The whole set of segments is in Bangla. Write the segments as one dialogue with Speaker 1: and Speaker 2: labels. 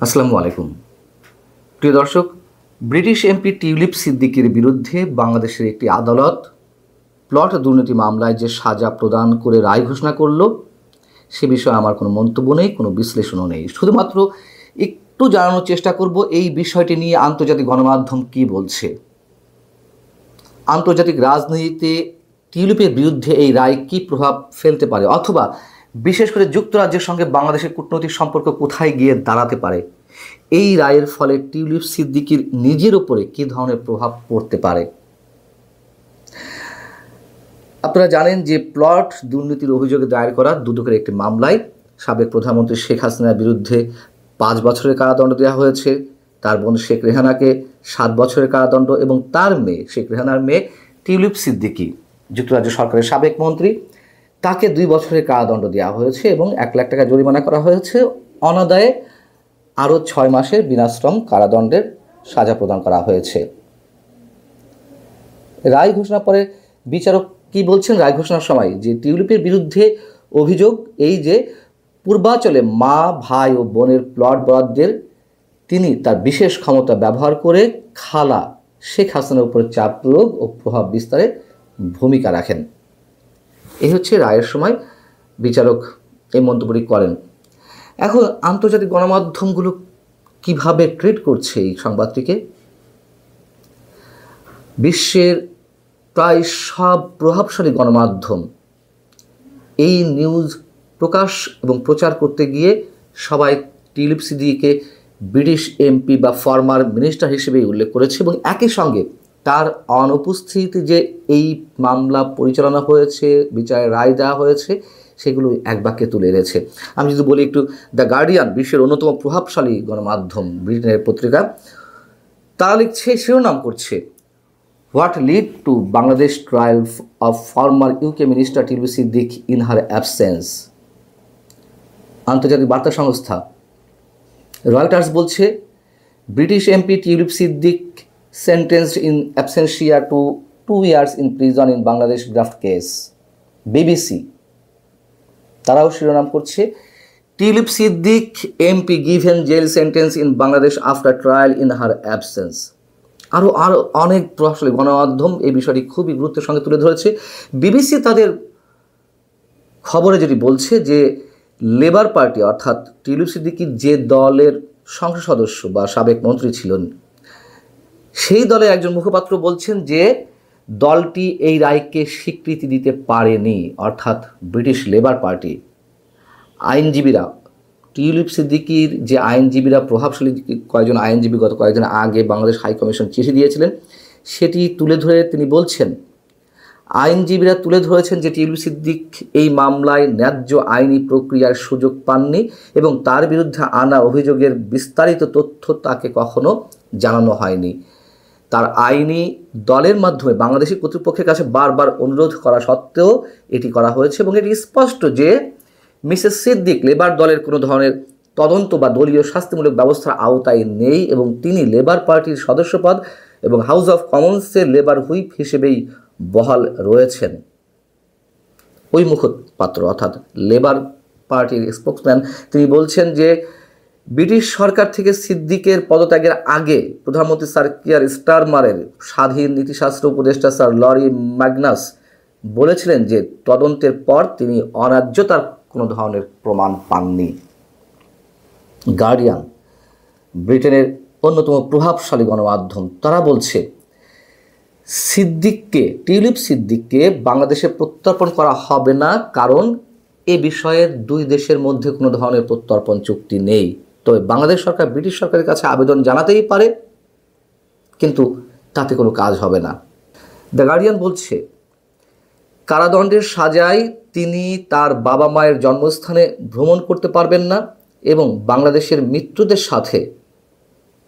Speaker 1: আসসালামু আলাইকুম প্রিয় দর্শক। ব্রিটিশ এমপি টিউলিপ সিদ্দিকীর বিরুদ্ধে বাংলাদেশের একটি আদালত প্লট দুর্নীতি মামলায় যে সাজা প্রদান করে রায় ঘোষণা করলো সে বিষয়ে আমার কোনো মন্তব্য নেই, কোনো বিশ্লেষণও নেই। শুধুমাত্র একটু জানানোর চেষ্টা করব এই বিষয়টি নিয়ে আন্তর্জাতিক গণমাধ্যম কী বলছে। আন্তর্জাতিক রাজনীতিতে টিউলিপের বিরুদ্ধে এই রায় কী প্রভাব ফেলতে পারে, অথবা বিশেষ করে যুক্তরাজ্যের সঙ্গে বাংলাদেশের কূটনৈতিক সম্পর্ক কোথায় গিয়ে দাঁড়াতে পারে, এই রায়ের ফলে টিউলিপ সিদ্দিকীর নিজের উপরে কী ধরনের প্রভাব পড়তে পারে। আপনারা জানেন যে প্লট দুর্নীতির অভিযোগে দায়ের করা দুদকের একটি মামলায় সাবেক প্রধানমন্ত্রী শেখ হাসিনার বিরুদ্ধে 5 বছরের কারাদণ্ড দেওয়া হয়েছে। তার বোন শেখ রেহানাকে 7 বছরের কারাদণ্ড এবং তার মেয়ে শেখ রেহানার মেয়ে টিউলিপ সিদ্দিকী, যুক্তরাজ্য সরকারের সাবেক মন্ত্রী, তাকে 2 বছরের কারাদণ্ড দেওয়া হয়েছে এবং 1 লাখ টাকা জরিমানা করা হয়েছে। অনাদায়ে আরও 6 মাসের বিনাশ্রম কারাদণ্ডের সাজা প্রদান করা হয়েছে। রায় ঘোষণার পরে বিচারক কি বলছেন রায় ঘোষণার সময়, যে টিউলিপের বিরুদ্ধে অভিযোগ এই যে পূর্বাচলে মা, ভাই ও বোনের প্লট বরাদ্দের তিনি তার বিশেষ ক্ষমতা ব্যবহার করে খালা শেখ হাসিনার উপর চাপ প্রয়োগ ও প্রভাব বিস্তারে ভূমিকা রাখেন। এই হচ্ছে রায়ের সময় বিচারক এই মন্তব্যটি করেন। এখন আন্তর্জাতিক গণমাধ্যমগুলো কিভাবে ট্রিট করছে এই সংবাদটিকে? বিশ্বের প্রায় সব প্রভাবশালী গণমাধ্যম এই নিউজ প্রকাশ এবং প্রচার করতে গিয়ে সবাই টিউলিপ সিদ্দিকীকে ব্রিটিশ এমপি বা ফর্মার মিনিস্টার হিসেবেই উল্লেখ করেছে এবং একই সঙ্গে তার অনুপস্থিতিতে যে এই মামলা পরিচালনা হয়েছে, বিচারের রায় দেওয়া হয়েছে, সেগুলো এক বাক্যে তুলে এনেছে। আমি যদি বলি একটু, দ্য গার্ডিয়ান, বিশ্বের অন্যতম প্রভাবশালী গণমাধ্যম, ব্রিটেনের পত্রিকা, তারা লিখছে, শিরোনাম করছে, what lead to Bangladesh trial of former UK minister tulip Siddique in her absence. আন্তর্জাতিক বার্তা সংস্থা রয়টার্স বলছে, British MP tulip Siddique sentenced in absentia to 2 years in prison in Bangladesh graft case. BBC তারাও শিরোনাম করছে, Tulip Siddiq MP given jail sentence in Bangladesh after trial in her absence. আরও অনেক প্রভাবশালী গণমাধ্যম এই বিষয়টি খুবই গুরুত্বের সঙ্গে তুলে ধরেছে। বিবিসি তাদের খবরে যেটি বলছে যে লেবার পার্টি, অর্থাৎ টিউলিপ সিদ্দিকী যে দলের সংসদ সদস্য বা সাবেক মন্ত্রী ছিলেন, সেই দলের একজন মুখপাত্র বলছেন যে দলটি এই রায়কে স্বীকৃতি দিতে পারেনি, অর্থাৎ ব্রিটিশ লেবার পার্টি। আইনজীবীরা, টিউলিপ সিদ্দিকীর যে আইনজীবীরা, প্রভাবশালী কয়েকজন আইনজীবী গত কয়েকদিন আগে বাংলাদেশ হাইকমিশন চিঠি দিয়েছিলেন, সেটি তুলে ধরে তিনি বলছেন, আইনজীবীরা তুলে ধরেছেন যে টিউলিপ সিদ্দিক এই মামলায় ন্যায্য আইনি প্রক্রিয়ার সুযোগ পাননি এবং তার বিরুদ্ধে আনা অভিযোগের বিস্তারিত তথ্য তাকে কখনো জানানো হয়নি। তার আইনি দলের মাধ্যমে বাংলাদেশি কর্তৃপক্ষের কাছে বারবার অনুরোধ করা সত্ত্বেও এটি করা হয়েছে এবং এটি স্পষ্ট যে মিসেস সিদ্দিক লেবার দলের কোনো ধরনের তদন্ত বা দলীয় শাস্তিমূলক ব্যবস্থার আওতায় নেই এবং তিনি লেবার পার্টির সদস্যপদ এবং হাউস অফ কমন্সের লেবার হুইপ হিসেবেই বহাল রয়েছেন। ওই মুখপাত্র, অর্থাৎ লেবার পার্টির স্পোকসম্যান, তিনি বলছেন যে ব্রিটিশ সরকার থেকে সিদ্দিকের পদত্যাগের আগে প্রধানমন্ত্রী স্যার কিয়ার স্টারমারের স্বাধীন নীতিশাস্ত্র উপদেষ্টা স্যার লরি ম্যাগনাস বলেছিলেন যে তদন্তের পর তিনি অন্যায্যতার কোনো ধরনের প্রমাণ পাননি। গার্ডিয়ান, ব্রিটেনের অন্যতম প্রভাবশালী গণমাধ্যম, তারা বলছে টিউলিপ সিদ্দিককে বাংলাদেশে প্রত্যর্পণ করা হবে না, কারণ এ বিষয়ে দুই দেশের মধ্যে কোনো ধরনের প্রত্যর্পণ চুক্তি নেই। তবে বাংলাদেশ সরকার ব্রিটিশ সরকারের কাছে আবেদন জানাতেই পারে, কিন্তু তাতে কোনো কাজ হবে না। দ্য গার্ডিয়ান বলছে, কারাদণ্ডের সাজায় তিনি তার বাবা মায়ের জন্মস্থানে ভ্রমণ করতে পারবেন না এবং বাংলাদেশের মিত্রদের সাথে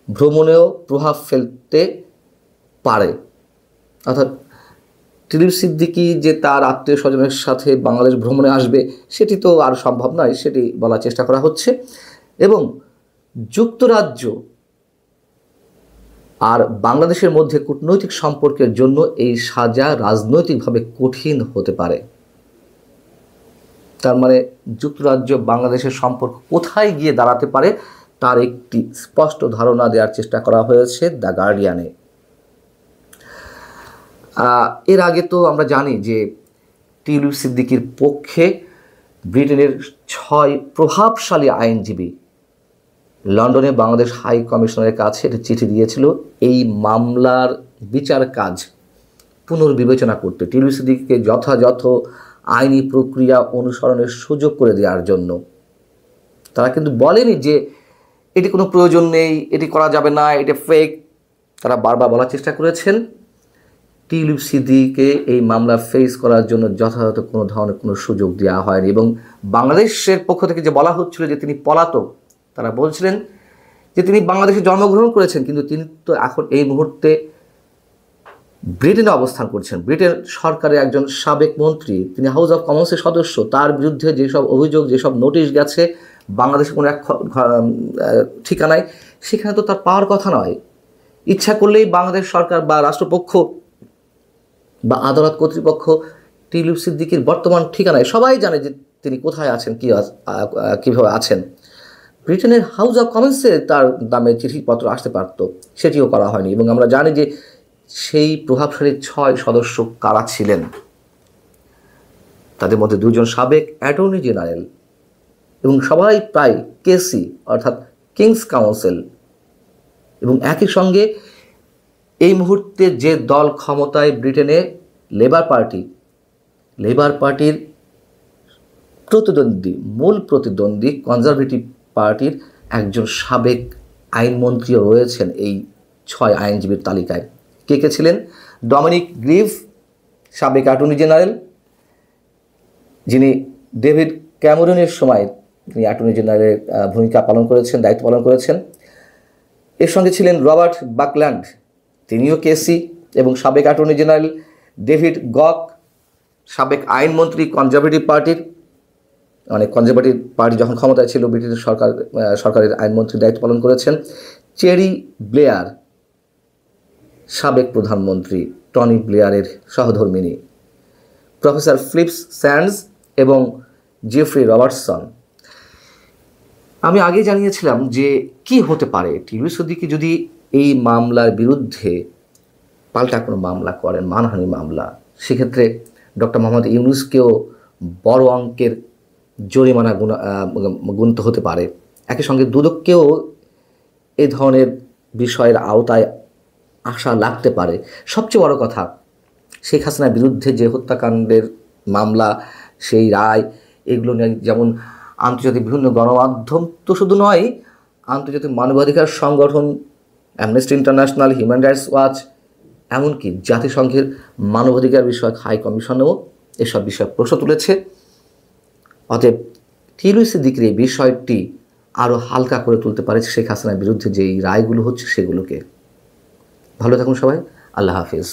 Speaker 1: ভ্রমণেও প্রভাব ফেলতে পারে। অর্থাৎ টিউলিপ সিদ্দিকী যে তার আত্মীয় স্বজনের সাথে বাংলাদেশ ভ্রমণে আসবে সেটি তো আর সম্ভব নয়, সেটি বলার চেষ্টা করা হচ্ছে। এবং যুক্তরাজ্য আর বাংলাদেশের মধ্যে কূটনৈতিক সম্পর্কের জন্য এই সাজা রাজনৈতিকভাবে কঠিন হতে পারে। তার মানে যুক্তরাজ্য বাংলাদেশের সম্পর্ক কোথায় গিয়ে দাঁড়াতে পারে তার একটি স্পষ্ট ধারণা দেওয়ার চেষ্টা করা হয়েছে দ্য গার্ডিয়ানে। এর আগে তো আমরা জানি যে টিউলিপ সিদ্দিকীর পক্ষে ব্রিটেনের 6 প্রভাবশালী আইনজীবী লন্ডনে বাংলাদেশ হাই কমিশনারের কাছে একটি চিঠি দিয়েছিল এই মামলার বিচার কাজ পুনর্বিবেচনা করতে, টিউলিপ সিদ্দিকীকে যথাযথ আইনি প্রক্রিয়া অনুসরণের সুযোগ করে দেওয়ার জন্য। তারা কিন্তু বলেনি যে এটি কোনো প্রয়োজন নেই, এটি করা যাবে না, এটা ফেক। তারা বারবার বলার চেষ্টা করেছেন টিউলিপ সিদ্দিকীকে এই মামলা ফেস করার জন্য যথাযথ কোনো ধরনের কোনো সুযোগ দেওয়া হয়নি। এবং বাংলাদেশের পক্ষ থেকে যে বলা হচ্ছিল যে তিনি পলাতক, তারা বলছিলেন যে তিনি বাংলাদেশে জন্মগ্রহণ করেছেন, কিন্তু তিনি তো এখন এই মুহূর্তে ব্রিটেনে অবস্থান করছেন। ব্রিটেন সরকারের একজন সাবেক মন্ত্রী, তিনি হাউস অফ কমন্সের সদস্য। তার বিরুদ্ধে যেসব অভিযোগ, যেসব নোটিশ গেছে বাংলাদেশের কোনো এক ঠিকানায়, সেখানে তো তার পাওয়ার কথা নয়। ইচ্ছা করলেই বাংলাদেশ সরকার বা রাষ্ট্রপক্ষ বা আদালত কর্তৃপক্ষ টিউলিপ সিদ্দিকীর বর্তমান ঠিকানায় সবাই জানে যে তিনি কোথায় আছেন, কীভাবে আছেন। ব্রিটেনের হাউস অফ কমন্সে তার নামে চিঠিপত্র আসতে পারত, সেটিও করা হয়নি। এবং আমরা জানি যে সেই প্রভাবশালী 6 সদস্য কারা ছিলেন। তাদের মধ্যে 2 জন সাবেক অ্যাটর্নি জেনারেল এবং সবাই প্রায় কেসি অর্থাৎ কিংস কাউন্সিল। এবং একই সঙ্গে এই মুহূর্তে যে দল ক্ষমতায় ব্রিটেনে, লেবার পার্টির মূল প্রতিদ্বন্দ্বী কনজারভেটিভ পার্টির একজন সাবেক আইনমন্ত্রীও রয়েছেন এই 6 আইনজীবীর তালিকায়। কে কে ছিলেন? ডমিনিক গ্রিভ, সাবেক অ্যাটর্নি জেনারেল, যিনি ডেভিড ক্যামেরনের সময় তিনি অ্যাটর্নি জেনারেলের ভূমিকা পালন করেছেন, দায়িত্ব পালন করেছেন। এর সঙ্গে ছিলেন রবার্ট বাকল্যান্ড, তিনিও কেসি এবং সাবেক অ্যাটর্নি জেনারেল। ডেভিড গক, সাবেক আইনমন্ত্রী কনজারভেটিভ পার্টির, মানে কনজারভেটিভ পার্টি যখন ক্ষমতায় ছিল ব্রিটিশ সরকারের আইনমন্ত্রীর দায়িত্ব পালন করেছেন। চেরি ব্লেয়ার, সাবেক প্রধানমন্ত্রী টনি ব্লেয়ারের সহধর্মিণী। প্রফেসর ফিলিপস স্যান্ডস এবং জেফ্রি রবার্টসন। আমি আগে জানিয়েছিলাম যে কি হতে পারে টিউলিপ সিদ্দিকী যদি এই মামলার বিরুদ্ধে পাল্টা কোনো মামলা করেন, মানহানি মামলা, সেক্ষেত্রে ডক্টর মোহাম্মদ ইউনূসকেও বড় অঙ্কের জরিমানা গুনতে হতে পারে। একই সঙ্গে দুদককেও এ ধরনের বিষয়ের আওতায় আশা লাগতে পারে। সবচেয়ে বড় কথা, শেখ হাসিনার বিরুদ্ধে যে হত্যাকাণ্ডের মামলা, সেই রায়, এগুলো নিয়ে যেমন আন্তর্জাতিক বিভিন্ন গণমাধ্যম তো শুধু নয়, আন্তর্জাতিক মানবাধিকার সংগঠন, amnesty international, human rights watch, এমনকি জাতিসংঘের মানবাধিকার বিষয়ক হাই কমিশনেও এসব বিষয়ে প্রশ্ন তুলেছে। অতএব টিউলিপ সিদ্দিকীর এই বিষয়টি আরও হালকা করে তুলতে পারে শেখ হাসিনার বিরুদ্ধে যেই রায়গুলো হচ্ছে সেগুলোকে। ভালো থাকুন সবাই, আল্লাহ হাফিজ।